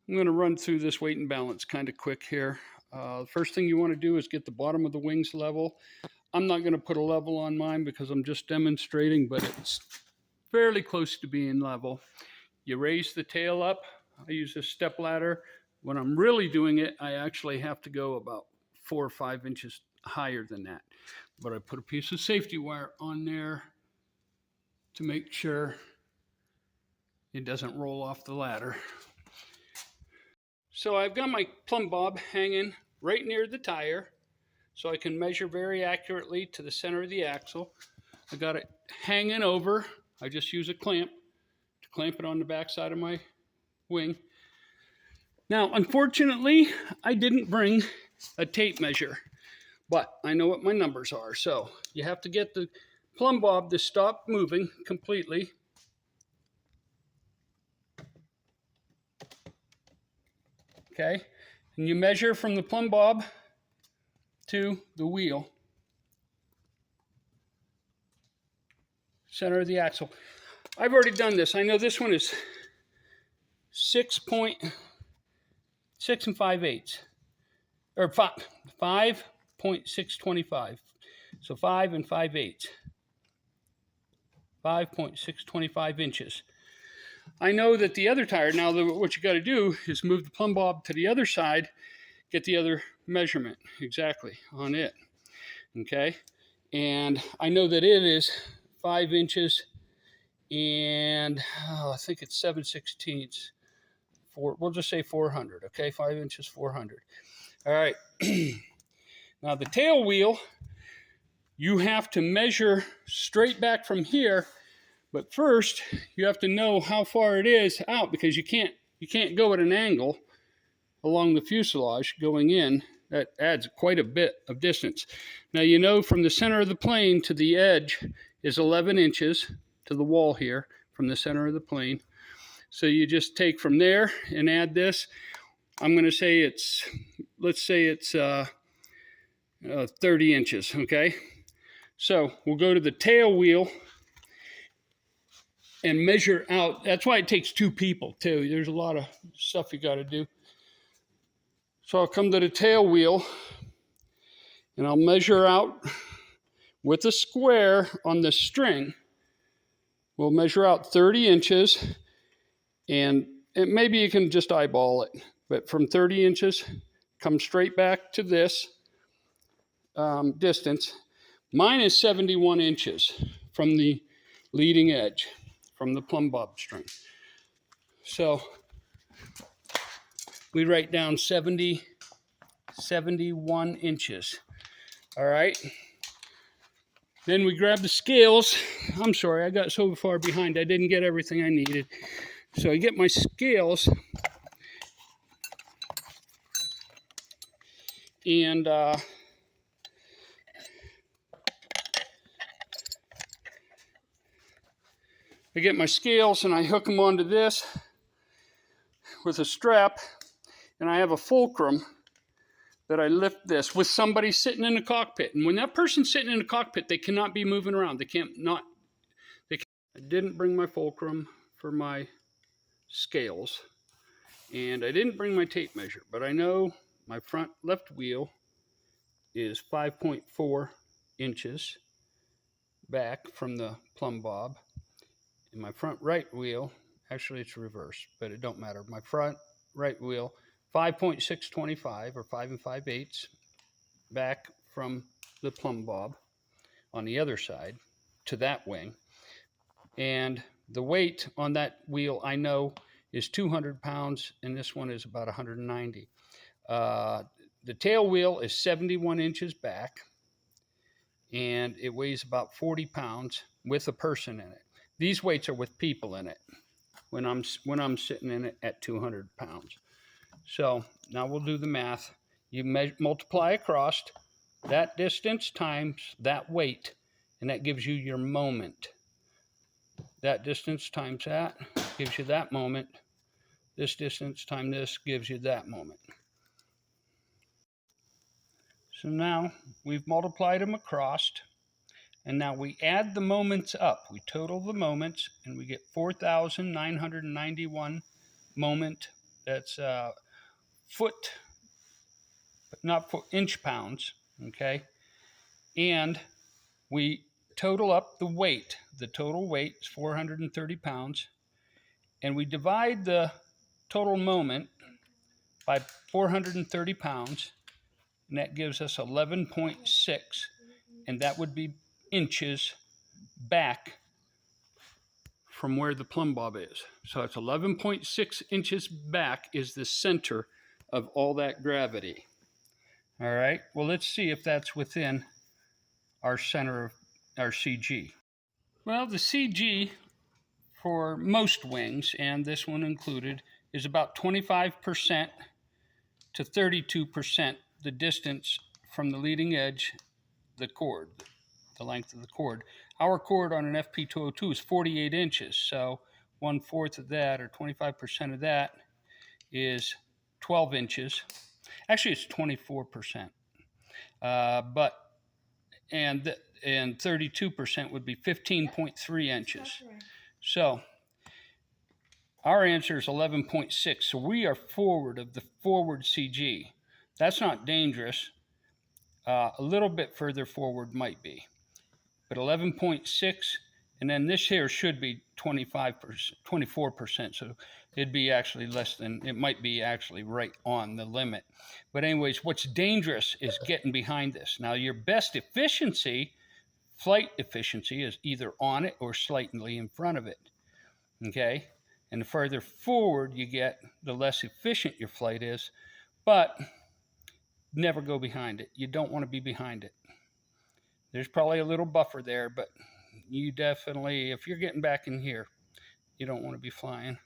I'm going to run through this weight and balance kind of quick here. The first thing you want to do is get the bottom of the wings level. I'm not going to put a level on mine because I'm just demonstrating, but it's fairly close to being level. You raise the tail up. I use a step ladder. When I'm really doing it, I actually have to go about 4 or 5 inches higher than that. But I put a piece of safety wire on there to make sure it doesn't roll off the ladder. So I've got my plumb bob hanging right near the tire so I can measure very accurately to the center of the axle. I got it hanging over. I just use a clamp to clamp it on the back side of my wing. Now, unfortunately, I didn't bring a tape measure, but I know what my numbers are. So you have to get the plumb bob to stop moving completely. Okay, and you measure from the plumb bob to the wheel, center of the axle. I've already done this. I know this one is 6 5/8, or 5.625. So 5 5/8, 5.625 inches. I know that the other tire, now what you got to do is move the plumb bob to the other side, get the other measurement exactly on it. Okay, and I know that it is 5 inches and I think it's 7/16. We'll just say 400. Okay, 5 inches, 400. All right. Now the tail wheel, you have to measure straight back from here, but first you have to know how far it is out because you can't go at an angle along the fuselage going in. That adds quite a bit of distance. Now you know from the center of the plane to the edge is 11 inches to the wall here from the center of the plane. So you just take from there and add this. I'm going to say let's say it's 30 inches, okay? So we'll go to the tail wheel and measure out. That's why it takes 2 people too. There's a lot of stuff you got to do. So I'll come to the tail wheel and I'll measure out with a square on the string. We'll measure out 30 inches and maybe you can just eyeball it, but from 30 inches, come straight back to this distance. Mine is 71 inches from the leading edge, from the plumb bob string. So we write down 71 inches. All right. Then we grab the scales. I'm sorry, I got so far behind, I didn't get everything I needed. So I get my scales and I get my scales and I hook them onto this with a strap, and I have a fulcrum that I lift this with somebody sitting in the cockpit. And when that person's sitting in the cockpit, they cannot be moving around. I didn't bring my fulcrum for my scales, and I didn't bring my tape measure, but I know my front left wheel is 5.4 inches back from the plumb bob, and my front right wheel, actually it's reversed, but it don't matter. My front right wheel, 5.625 or 5 5/8 back from the plumb bob on the other side to that wing. And the weight on that wheel I know is 200 pounds, and this one is about 190. The tail wheel is 71 inches back, and it weighs about 40 pounds with a person in it. These weights are with people in it when I'm sitting in it at 200 pounds. So now we'll do the math. You multiply across that distance times that weight, and that gives you your moment. That distance times that gives you that moment. This distance times this gives you that moment. So now we've multiplied them across, and now we add the moments up. We total the moments, and we get 4,991 moment That's foot, but not for inch pounds, okay? And we total up the weight. The total weight is 430 pounds. And we divide the total moment by 430 pounds. And that gives us 11.6. And that would be inches back from where the plumb bob is. So it's 11.6 inches back is the center of all that gravity. All right, well, let's see if that's within our center of our CG. Well, the CG for most wings, and this one included, is about 25% to 32% the distance from the leading edge, the cord, the length of the cord. Our cord on an FP202 is 48 inches, so 1/4 of that, or 25% of that, is 12 inches. Actually, it's 24%. And 32% would be 15.3 inches. So our answer is 11.6. So we are forward of the forward CG. That's not dangerous. A little bit further forward might be, but 11.6, and then this here should be 25%, 24%. So it'd be actually less than, it might be actually right on the limit. But anyways, what's dangerous is getting behind this. Now, your best efficiency, flight efficiency, is either on it or slightly in front of it, okay? And the further forward you get, the less efficient your flight is, but never go behind it. You don't want to be behind it. There's probably a little buffer there, but you definitely, if you're getting back in here, you don't want to be flying.